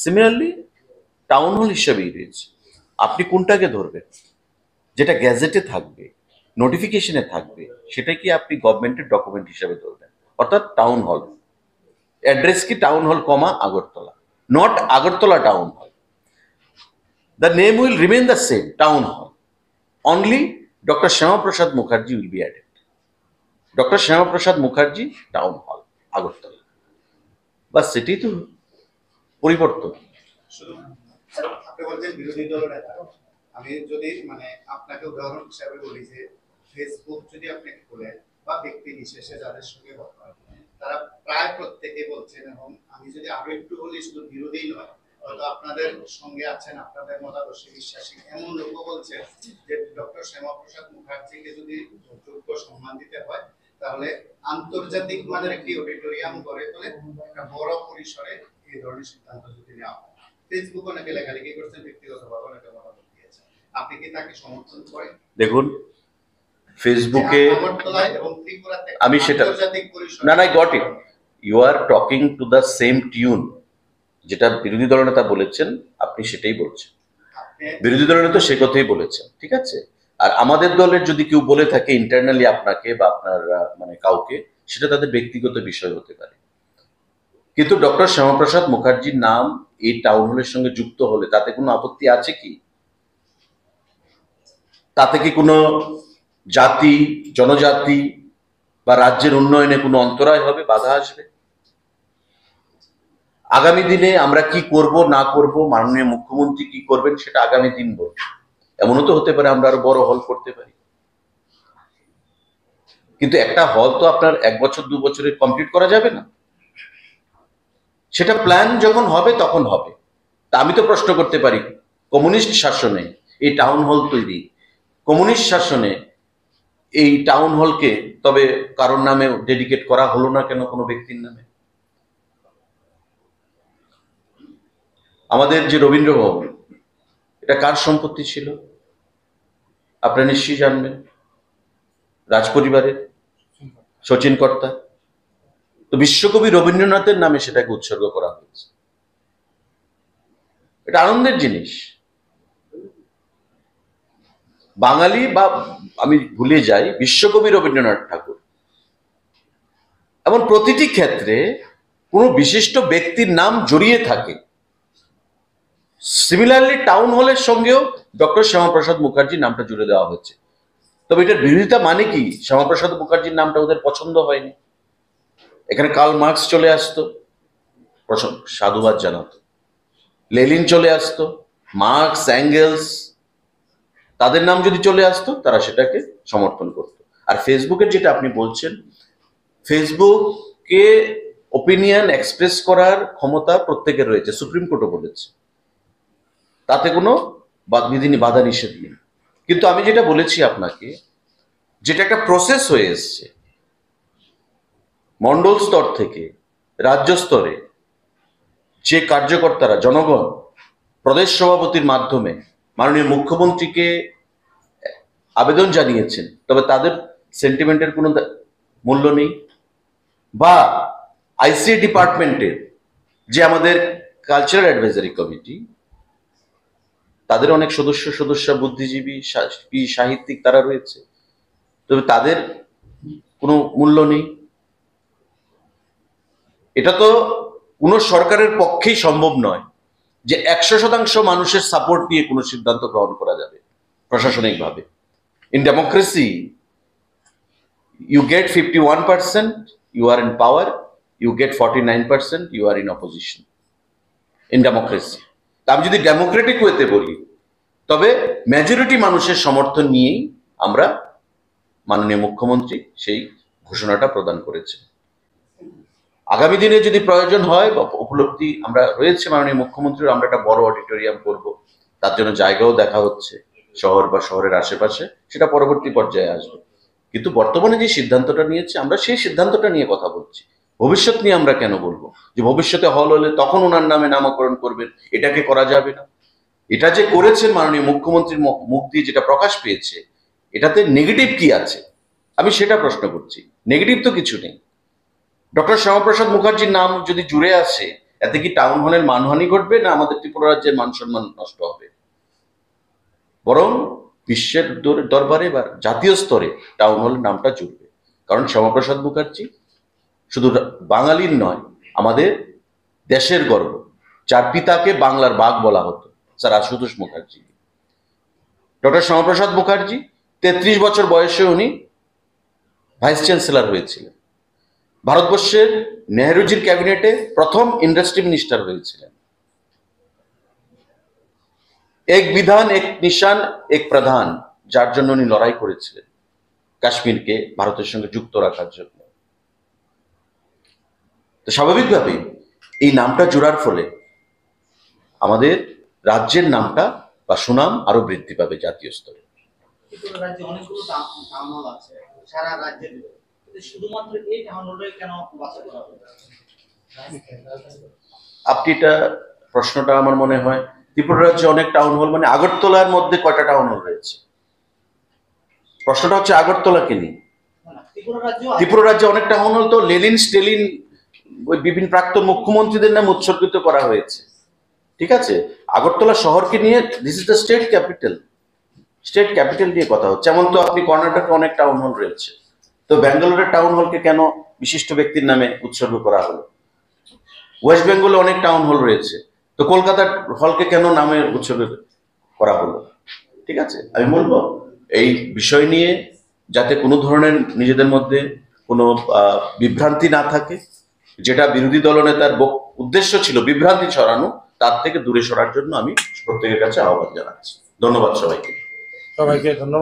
Similarly town hall হিসাবেই রয়েছে। আপনি কোনটাকে ধরবেন? যেটা গ্যাজেটে থাকবে, নোটিফিকেশনে থাকবে, সেটা কি আপনি গভর্নমেন্টের ডকুমেন্ট হিসাবে ধরবেন? অর্থাৎ টাউন হল, অ্যাড্রেস কি town hall comma Agartala, not Agartala town hall. The name will remain the same, town hall. Only Dr. Shyama Prasad Mukherjee will be added. Dr. Shyama Prasad Mukherjee, town hall, Agartala. বাস সেটাই তো পরিবর্তন। আপনি বলছেন বিরোধী দল নেতা, আমি যদি মানে আপনাকে উদাহরণ হিসাবে বলি যে ফেসবুক যদি আপনি খোলেন বা ব্যক্তি বিশেষে যাদের সঙ্গে কথা হয়, তারা প্রায় প্রত্যেকে বলছেন, এবং আমি যদি আরো একটু বলি শুধু বিরোধী নয়, হয়তো আপনাদের সঙ্গে আছেন, আপনাদের মতাদর্শে বিশ্বাসী এমন লোকও বলছেন যে ডক্টর শ্যামাপ্রসাদ মুখার্জিকে যদি যোগ্য সম্মান দিতে হয় তাহলে আন্তর্জাতিক মানের একটি অডিটোরিয়াম গড়ে তোলে একটা বড় পরিসরে এই ধরনের সিদ্ধান্ত যদি নেওয়া হয়। ফেসবুক অনেকে লেখালেখি করছেন, ব্যক্তিগতভাবে অনেকে মতামত দিয়েছেন, আপনি কি তাকে সমর্থন করেন? দেখুন, ফেসবুকে আমি সেটা না got it, you are talking to the same tune. যেটা বিরোধী দলনেতা বলেছেন আপনি সেটাই বলছেন, বিরোধী দলনেতা সে কথাই বলেছেন, ঠিক আছে। আর আমাদের দলের যদি কেউ বলে থাকে ইন্টারনালি আপনাকে বা আপনার মানে কাউকে, সেটা তাদের ব্যক্তিগত বিষয় হতে পারে। কিন্তু ডক্টর শ্যামাপ্রসাদ মুখার্জির নাম এই টাউন হলের সঙ্গে যুক্ত হলে তাতে কোনো আপত্তি আছে কি? তাতে কি কোনো জাতি, জনজাতি বা রাজ্যের উন্নয়নে কোনো অন্তরায় হবে, বাধা আসবে? আগামী দিনে আমরা কি করব না করব, মাননীয় মুখ্যমন্ত্রী কি করবেন, সেটা আগামী দিন বলবে। এমনও তো হতে পারে আমরা আরো বড় হল করতে পারি। কিন্তু একটা হল তো আপনার 1 বছর 2 বছরে কমপ্লিট করা যাবে না। সেটা প্ল্যান যখন হবে তখন হবে। তা আমি তো প্রশ্ন করতে পারি, কমিউনিস্ট শাসনে এই টাউন হল তৈরি, কমিউনিস্ট শাসনে এই টাউন হলকে তবে কারোর নামে ডেডিকেট করা হলো না কেন, কোনো ব্যক্তির নামে? আমাদের যে রবীন্দ্র ভবন, এটা কার সম্পত্তি ছিল আপনারা নিশ্চয়ই জানবেন, রাজপরিবারের, শচীন কর্তা। তো বিশ্বকবি রবীন্দ্রনাথের নামে সেটাকে উৎসর্গ করা হয়েছে। এটা আনন্দের জিনিস। বাঙালি বা আমি ভুলে যাই, বিশ্বকবি রবীন্দ্রনাথ ঠাকুর। এমন প্রতিটি ক্ষেত্রে কোনো বিশিষ্ট ব্যক্তির নাম জড়িয়ে থাকে। সিমিলারলি টাউন হলের সঙ্গেও ডক্টর শ্যামাপ্রসাদ মুখার্জির নামটা জুড়ে দেওয়া হয়েছে। তবে এটার বিরোধিতা মানে কি? শ্যামাপ্রসাদ মুখার্জির নামটা ওদের পছন্দ হয়নি। এখানে কার্ল মার্কস চলে আসতো, সাধুবাদ জানাতো। লেনিন চলে আসতো, মার্কস, অ্যাঙ্গেলস, তাদের নাম যদি চলে আসতো তারা সেটাকে সমর্থন করত। আর ফেসবুকের যেটা আপনি বলছেন, ফেসবুকে ওপিনিয়ন এক্সপ্রেস করার ক্ষমতা প্রত্যেকের রয়েছে, সুপ্রিম কোর্টও বলেছে, তাতে কোনো বাধা নিষেধ নেই। কিন্তু আমি যেটা বলেছি আপনাকে, যেটা একটা প্রসেস হয়ে এসছে মন্ডল স্তর থেকে রাজ্য স্তরে, যে কার্যকর্তারা, জনগণ প্রদেশ সভাপতির মাধ্যমে মাননীয় মুখ্যমন্ত্রীকে আবেদন জানিয়েছেন, তবে তাদের সেন্টিমেন্টের কোনো মূল্য নেই। বা আইসিএ ডিপার্টমেন্টের যে আমাদের কালচারাল অ্যাডভাইজারি কমিটি, তাদের অনেক সদস্য বুদ্ধিজীবী, সাহিত্যিক তারা রয়েছে, তবে তাদের কোনো মূল্য নেই। এটা তো কোনো সরকারের পক্ষেই সম্ভব নয় যে 100% মানুষের সাপোর্ট নিয়ে কোনো সিদ্ধান্ত গ্রহণ করা যাবে প্রশাসনিকভাবে। In democracy you get 51%, you are in power, you get 49%, you are in opposition. In democracy. আমি যদি ডেমোক্রেটিক ওয়েতে বলি, তবে মেজরিটি মানুষের সমর্থন নিয়েই আমরা মাননীয় মুখ্যমন্ত্রী সেই ঘোষণাটা প্রদান করেছে। আগামী দিনে যদি প্রয়োজন হয় বা উপলব্ধি আমরা রয়েছে মাননীয় মুখ্যমন্ত্রীর, আমরা একটা বড় অডিটোরিয়াম করব, তার জন্য জায়গাও দেখা হচ্ছে শহর বা শহরের আশেপাশে, সেটা পরবর্তী পর্যায়ে আসবে। কিন্তু বর্তমানে যে সিদ্ধান্তটা নিয়েছে, আমরা সেই সিদ্ধান্তটা নিয়ে কথা বলছি। ভবিষ্যৎ নিয়ে আমরা কেন বলবো যে ভবিষ্যতে হল হলে তখন ওনার নামে নামকরণ করবেন? এটাকে করা যাবে না। এটা যে করেছেন মাননীয় মুখ্যমন্ত্রীর মুখ দিয়ে যেটা প্রকাশ পেয়েছে, এটাতে নেগেটিভ কি আছে আমি সেটা প্রশ্ন করছি। নেগেটিভ তো কিছু নেই। ডক্টর শ্যামাপ্রসাদ মুখার্জির নাম যদি জুড়ে আসে এতে কি টাউন হলের মানহানি ঘটবে, না আমাদের ত্রিপুরা রাজ্যের মান সম্মান নষ্ট হবে? বরং বিশ্বের দরবারে বা জাতীয় স্তরে টাউন হলের নামটা জুড়বে। কারণ শ্যামাপ্রসাদ মুখার্জি শুধু বাঙালির নয়, আমাদের দেশের গর্ব, যার পিতাকে বাংলার বাঘ বলা হতো, স্যার আশুতোষ মুখার্জি। ডক্টর শ্যামাপ্রসাদ মুখার্জি 33 বছর বয়সে উনি ভাইস চ্যান্সেলর হয়েছিলেন। ভারতবর্ষের নেহরুজির ক্যাবিনেটে প্রথম ইন্ডাস্ট্রি মিনিস্টার হয়েছিলেন। এক বিধান এক নিশান এক প্রধান, যার জন্য উনি লড়াই করেছিলেন কাশ্মীরকে ভারতের সঙ্গে যুক্ত রাখার জন্য। তো স্বাভাবিকভাবেই এই নামটা জোড়ার ফলে আমাদের রাজ্যের নামটা বা সুনাম আরো বৃদ্ধি পাবে জাতীয় স্তরে। ত্রিপুরা রাজ্যে অনেকগুলো টাউন হল আছে সারা রাজ্যে, কিন্তু শুধুমাত্র এই টাউন হলে কেন বাছাই করা হবে? আপনি এটা প্রশ্নটা আমার মনে হয়, ত্রিপুরা রাজ্যে অনেক টাউন হল মানে আগরতলার মধ্যে কয়টা টাউন হল রয়েছে? প্রশ্নটা হচ্ছে আগরতলাকে নিয়ে। ত্রিপুরা রাজ্যে অনেক টাউন হল তো লেনিন স্টেলিন ওই বিভিন্ন প্রাক্তন মুখ্যমন্ত্রীদের নামে উৎসর্গিত করা হয়েছে, ঠিক আছে? আগরতলা শহরকে নিয়ে, this is the state capital, state capital নিয়ে কথা হচ্ছে। যেমন তো আপনি কর্ণাটকে অনেক টাউন হল রয়েছে, তো ব্যাঙ্গালোরের টাউন হলকে কেন বিশিষ্ট ব্যক্তির নামে উৎসর্গ করা হলো? ওয়েস্ট বেঙ্গলে অনেক টাউন হল রয়েছে, তো কলকাতার হলকে কেন নামে উৎসর্গ করা হলো? ঠিক আছে, আমি বলবো এই বিষয় নিয়ে যাতে কোনো ধরনের নিজেদের মধ্যে কোনো বিভ্রান্তি না থাকে, যেটা বিরোধী দলনেতার উদ্দেশ্য ছিল বিভ্রান্তি ছড়ানো, তার থেকে দূরে সরার জন্য আমি প্রত্যেকের কাছে আহ্বান জানাচ্ছি। ধন্যবাদ সবাইকে। সবাইকে ধন্যবাদ।